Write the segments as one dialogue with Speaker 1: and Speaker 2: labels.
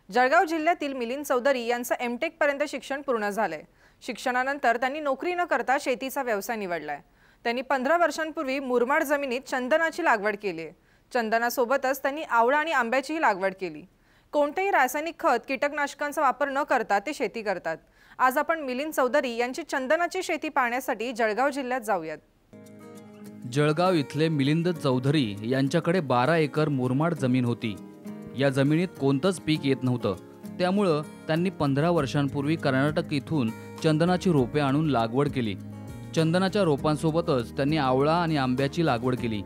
Speaker 1: जळगाव जिल्ह्यातील मिलिंद चौधरी यांचं एमटेक पर्यंत शिक्षण पूर्ण झालंय। शिक्षणानंतर त्यांनी नोकरी न करता शेतीचा व्यवसाय निवडलाय। त्यांनी 15 वर्षांपूर्वी मुरमाड जमिनीत चंदनाची लागवड केली आहे। चंदनासोबतच त्यांनी आवळा आणि आंब्याचीही लागवड केली। कोणतेही रासायनिक खत कीटकनाशकांचा वापर न करता ते शेती करतात। आज आपण मिलिंद चौधरी यांची चंदनाची शेती पाहण्यासाठी जळगाव जिल्ह्यात जाऊयात।
Speaker 2: जळगाव इथले मिलिंद चौधरी यांच्याकडे 12 एकर मुरमाड जमीन होती। या जमिनीत कोणतंच पीक येत नव्हतं, त्यामुळे त्यांनी 15 वर्षांपूर्वी कर्नाटक इथून चंदनाची रोपे आणून लागवड केली। चंदनाच्या रोपांसोबतच त्यांनी आवळा आणि आंब्याची लागवड केली।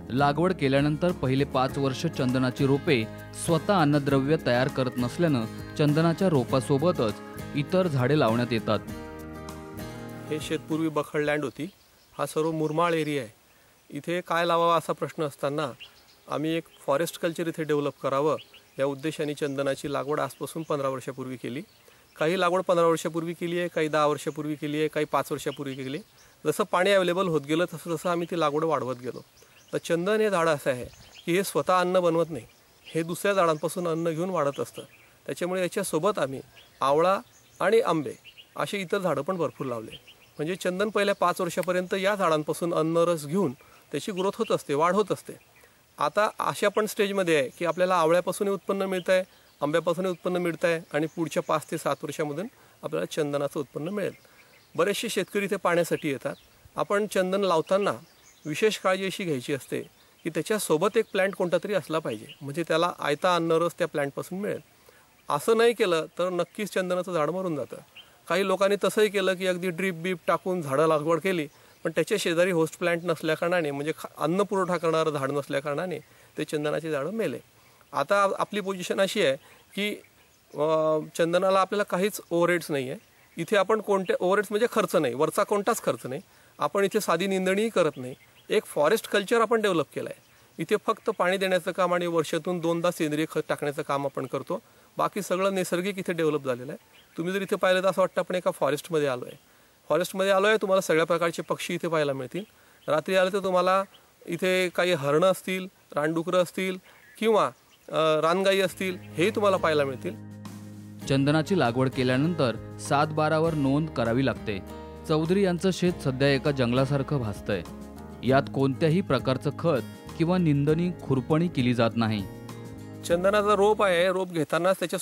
Speaker 2: लागवड केल्यानंतर पहिले 5 वर्ष चंदनाची रोपे स्वतः अन्नद्रव्य तयार करत नसल्यानं चंदनाच्या रोपासोबतच इतर झाडे लावण्यात येतात।
Speaker 3: हे शेतपूर्वी बखड लँड होती। हा सर्व मुरमाड एरिया आहे। इथे काय लावावा असा प्रश्न असताना आम्ही एक फॉरेस्ट कल्चर इथे डेव्हलप करावं या उद्देशाने चंदनाची लागवड आजपासून 15 वर्षापूर्वी केली। काही लागवड 15 वर्षापूर्वी केली आहे, काही 10 वर्षापूर्वी केली आहे, काही 5 वर्षापूर्वी केली। जसं पाणी अवेलेबल होत गेलं तसं तसं आम्ही ती लागवड वाढवत गेलो। तर चंदन हे झाड असं आहे की हे स्वतः अन्न बनवत नाही, हे दुसऱ्या झाडांपासून अन्न घेऊन वाढत असतं। त्याच्यामुळे याच्यासोबत आम्ही आवळा आणि आंबे असे इतर झाडं पण भरपूर लावले। म्हणजे चंदन पहिल्या 5 वर्षापर्यंत या झाडांपासून अन्नरस घेऊन त्याची ग्रोथ होत असते, वाढ होत असते। आता अशा पण स्टेजमध्ये आहे की आपल्याला आवळ्यापासून उत्पन्न मिळत आहे, आंब्यापासून उत्पन्न मिळत आहे आणि पुढच्या 5 ते 7 वर्षांमधून आपल्याला चंदनाचं उत्पन्न मिळेल। बरेचसे शेतकरी इथे पाण्यासाठी येतात। आपण चंदन लावताना विशेष काळजी अशी घ्यायची असते की त्याच्यासोबत एक प्लांट कोणता तरी असला पाहिजे, म्हणजे त्याला आयता अन्नरस त्या प्लांटपासून मिळेल। असं नाही केलं तर नक्कीच चंदनाचं झाड मरून जातं। काही लोकांनी तसंही केलं की अगदी ड्रीप बीप टाकून झाडं लागवड केली, पण त्याच्या शेजारी होस्ट प्लांट नसल्याकारणाने म्हणजे अन्न पुरवठा करणारं झाड नसल्याकारणाने ते चंदनाचे झाडं मेले। आता आपली पोझिशन अशी आहे की चंदनाला आपल्याला काहीच ओव्हरहेड्स नाही आहे। इथे आपण कोणत्या ओव्हरहेड्स म्हणजे खर्च नाही, वरचा कोणताच खर्च नाही। आपण इथे साधी निंदणीही करत नाही। एक फॉरेस्ट कल्चर आपण डेव्हलप केलं आहे। इथे फक्त पाणी देण्याचं काम आणि वर्षातून 2दा सेंद्रिय खत टाकण्याचं काम आपण करतो। बाकी सगळं नैसर्गिक इथे डेव्हलप झालेलं आहे। तुम्ही जर इथे पाहिलं तर असं वाटतं आपण एका फॉरेस्टमध्ये आलो आहे। फॉरेस्टमध्ये आलो आहे, तुम्हाला सगळ्या प्रकारचे पक्षी इथे पाहायला मिळतील। रात्री आले तर तुम्हाला इथे काही हरणं असतील, रानडुकरं असतील किंवा रानगाई असतील, हे तुम्हाला पाहायला मिळतील।
Speaker 2: चंदनाची लागवड केल्यानंतर 7/12 वर नोंद करावी लागते। चौधरी यांचं शेत सध्या एका जंगलासारखं भासतंय। यात कोणत्याही प्रकारचं खत किंवा निंदणी खुरपणी केली जात नाही।
Speaker 3: चंदनाचा रोप आहे, रोप घेतानाच त्याच्या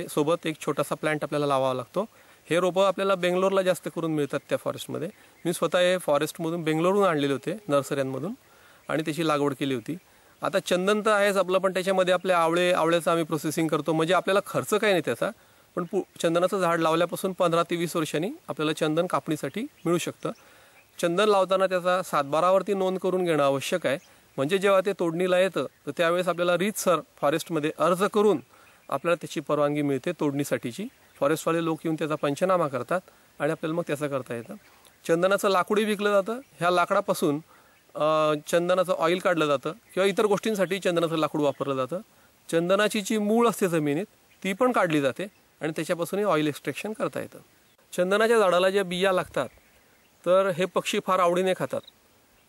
Speaker 3: सोबत एक छोटासा प्लांट आपल्याला लावावा लागतो। हे रोपं आपल्याला बेंगलोरला जास्त करून मिळतात त्या फॉरेस्टमध्ये। मी स्वतः हे फॉरेस्टमधून बेंगलोरहून आणलेले होते, नर्सऱ्यांमधून, आणि त्याची लागवड केली होती। आता चंदन तर आहेच आपलं, पण त्याच्यामध्ये आपले आवळ्याचं आम्ही प्रोसेसिंग करतो। म्हणजे आपल्याला खर्च काही नाही त्याचा, पण चंदनाचं झाड लावल्यापासून 15 ते 20 वर्षांनी आपल्याला चंदन कापणीसाठी मिळू शकतं। चंदन लावताना त्याचा 7/12 नोंद करून घेणं आवश्यक आहे। म्हणजे जेव्हा ते तोडणीला येतं तर त्यावेळेस आपल्याला रीतसर फॉरेस्टमध्ये अर्ज करून आपल्याला त्याची परवानगी मिळते तोडणीसाठीची। फॉरेस्टवाले लोक येऊन त्याचा पंचनामा करतात आणि आपल्याला मग त्याचं करता येतं। चंदनाचं लाकूडही विकलं जातं। ह्या लाकडापासून चंदनाचं ऑइल काढलं जातं किंवा इतर गोष्टींसाठी चंदनाचं लाकूड वापरलं जातं। चंदनाची जी मूळ असते जमिनीत ती पण काढली जाते आणि त्याच्यापासूनही ऑइल एक्स्ट्रॅक्शन करता येतं। चंदनाच्या झाडाला ज्या बिया लागतात तर हे पक्षी फार आवडीने खातात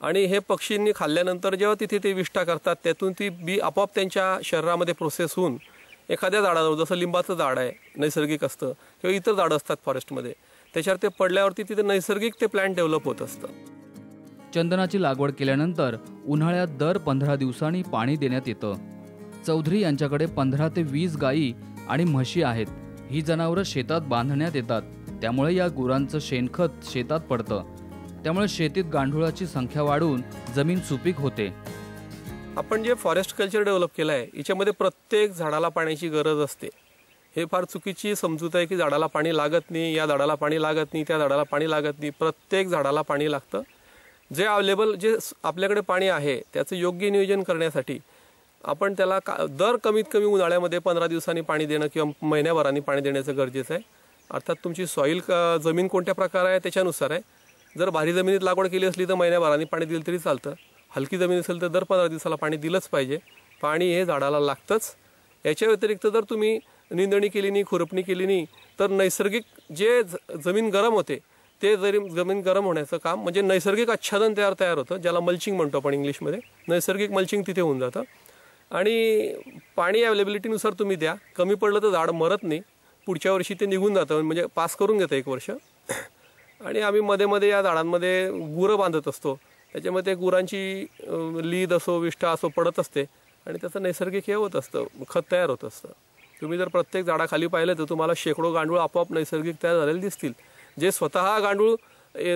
Speaker 3: आणि हे पक्षींनी खाल्ल्यानंतर जेव्हा तिथे ते विष्ठा करतात त्यातून ती बी आपोआप त्यांच्या शरीरामध्ये प्रोसेस होऊन एखाद्या झाडावर, जसं लिंबाचं झाड आहे नैसर्गिक असतं किंवा इतर झाडं असतात फॉरेस्टमध्ये, त्याच्यावर ते पडल्यावरती तिथे नैसर्गिक ते प्लांट डेव्हलप होत असतं।
Speaker 2: चंदनाची लागवड केल्यानंतर उन्हाळ्यात दर 15 दिवसांनी पाणी देण्यात येतं। चौधरी यांच्याकडे 15 ते 20 गायी आणि म्हशी आहेत। ही जनावरं शेतात बांधण्यात येतात, त्यामुळे या गुरांचं शेणखत शेतात पडतं। त्यामुळे शेतीत गांडुळाची संख्या वाढून जमीन सुपीक होते।
Speaker 3: आपण जे फॉरेस्ट कल्चर डेव्हलप केलं आहे याच्यामध्ये प्रत्येक झाडाला पाण्याची गरज असते। हे फार चुकीची समजूत आहे की झाडाला पाणी लागत नाही, या झाडाला पाणी लागत नाही, त्या झाडाला पाणी लागत नाही। प्रत्येक झाडाला पाणी लागतं। जे अवेलेबल जे आपल्याकडे पाणी आहे त्याचं योग्य नियोजन करण्यासाठी आपण त्याला दर कमीत कमी उन्हाळ्यामध्ये 15 दिवसांनी पाणी देणं किंवा महिन्याभराने पाणी देण्याचं गरजेचं आहे। अर्थात तुमची सॉईल जमीन कोणत्या प्रकार आहे त्याच्यानुसार आहे। जर भारी जमिनीत लागवड केली असली तर महिन्याभराने पाणी दिलं तरी चालतं। हलकी जमीन असेल तर दर 15 दिवसाला पाणी दिलंच पाहिजे। पाणी हे झाडाला लागतंच। याच्या व्यतिरिक्त जर तुम्ही निंदणी केली नाही, खुरपणी केली नाही तर नैसर्गिक जे जमीन गरम होते ते जमीन गरम होण्याचं काम म्हणजे नैसर्गिक आच्छादन तयार होतं, ज्याला मल्चिंग म्हणतो आपण इंग्लिशमध्ये। नैसर्गिक मल्चिंग तिथे होऊन जातं। आणि पाणी अवेलेबिलिटीनुसार तुम्ही द्या. कमी पडलं तर झाड मरत नाही, पुढच्या वर्षी ते निघून जातं, म्हणजे पास करून घेतं 1 वर्ष. आणि आम्ही मध्ये मध्ये या झाडांमध्ये गुरं बांधत असतो. त्याच्यामध्ये गुरांची लीद असो विष्ठा असो पडत असते आणि त्याचं नैसर्गिक हे होत असतं, खत तयार होत असतं. तुम्ही जर प्रत्येक झाडाखाली पाहिलं तर तुम्हाला शेकडो गांडूळ आपोआप नैसर्गिक तयार झालेले दिसतील, जे स्वतः गांडूळ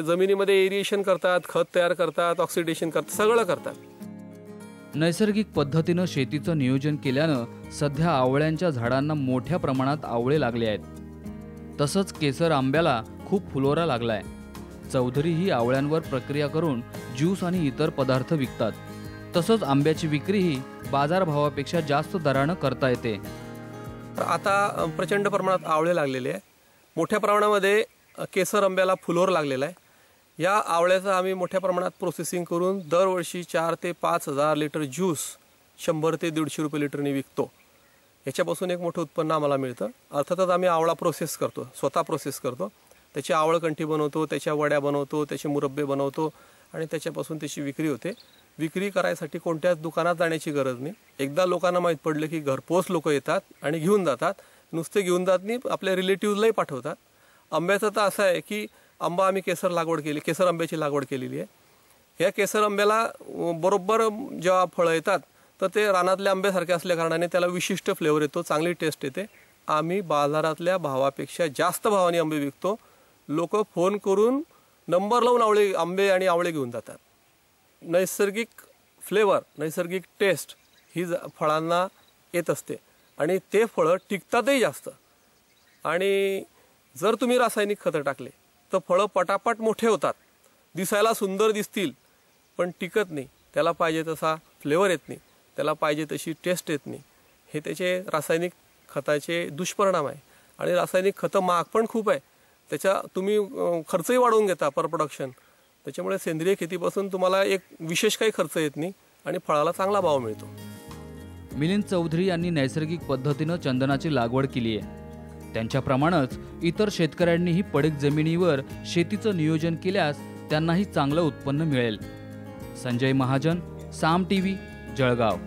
Speaker 3: जमिनीमध्ये एरिएशन करतात, खत तयार करतात, ऑक्सिडेशन करतात, सगळं करतात.
Speaker 2: नैसर्गिक पद्धतीनं शेतीचं नियोजन केल्यानं सध्या आवळ्यांच्या झाडांना मोठ्या प्रमाणात आवळे लागले आहेत. तसंच केसर आंब्याला खूप फुलोरा लागलाय. चौधरी ही आवळ्यांवर प्रक्रिया करून ज्यूस आणि इतर पदार्थ विकतात. तसंच आंब्याची विक्रीही बाजारभावापेक्षा जास्त दरानं करता येते.
Speaker 3: आता प्रचंड प्रमाणात आवळे लागलेले आहे. मोठ्या प्रमाणामध्ये केसर आंब्याला फुलोर लागलेला आहे. या आवळ्याचं आम्ही मोठ्या प्रमाणात प्रोसेसिंग करून दरवर्षी 4 ते 5 हजार लिटर ज्यूस 100 ते 150 रुपये लिटरनी विकतो. याच्यापासून एक मोठं उत्पन्न आम्हाला मिळतं. अर्थातच आम्ही आवळा प्रोसेस करतो, स्वतः प्रोसेस करतो. त्याची आवळकंठी बनवतो, त्याच्या वड्या बनवतो, त्याचे मुरब्बे बनवतो आणि त्याच्यापासून त्याची विक्री होते. विक्री करायसाठी कोणत्याच दुकानात जाण्याची गरज नाही. एकदा लोकांना माहीत पडलं की घरपोच लोक येतात आणि घेऊन जातात. नुसते घेऊन जात नाही, आपल्या रिलेटिव्हलाही पाठवतात. आंब्याचं तर असं आहे की आंबा आम्ही केसर आंब्याची लागवड केलेली आहे. या केसर आंब्याला बरोबर जेव्हा फळं येतात तर ते रानातल्या आंब्यासारखे असल्या कारणाने त्याला विशिष्ट फ्लेवर येतो, चांगली टेस्ट येते. आम्ही बाजारातल्या भावापेक्षा जास्त भावाने आंबे विकतो. लोक फोन करून नंबर लावून आंबे आणि आवळे घेऊन जातात. नैसर्गिक फ्लेवर, नैसर्गिक टेस्ट ही फळांना येत असते आणि ते फळं टिकतातही जास्त. आणि जर तुम्ही रासायनिक खतं टाकले तर फळं पटापट मोठे होतात, दिसायला सुंदर दिसतील, पण टिकत नाही. त्याला पाहिजे तसा फ्लेवर येत नाही, त्याला पाहिजे तशी टेस्ट येत नाही. हे त्याचे रासायनिक खताचे दुष्परिणाम आहे. आणि रासायनिक खतं महाग पण खूप आहे. त्याच्या तुम्ही खर्चही वाढवून घेता पर प्रोडक्शन. त्याच्यामुळे सेंद्रिय शेतीपासून तुम्हाला एक विशेष काही खर्च येत नाही आणि फळाला चांगला भाव मिळतो.
Speaker 2: मिलिंद चौधरी यांनी नैसर्गिक पद्धतीनं चंदनाची लागवड केली आहे. त्यांच्याप्रमाणेच इतर शेतकऱ्यांनीही पडीक जमिनीवर शेतीचं नियोजन केल्यास त्यांनाही चांगलं उत्पन्न मिळेल. संजय महाजन, साम टीव्ही, जळगाव.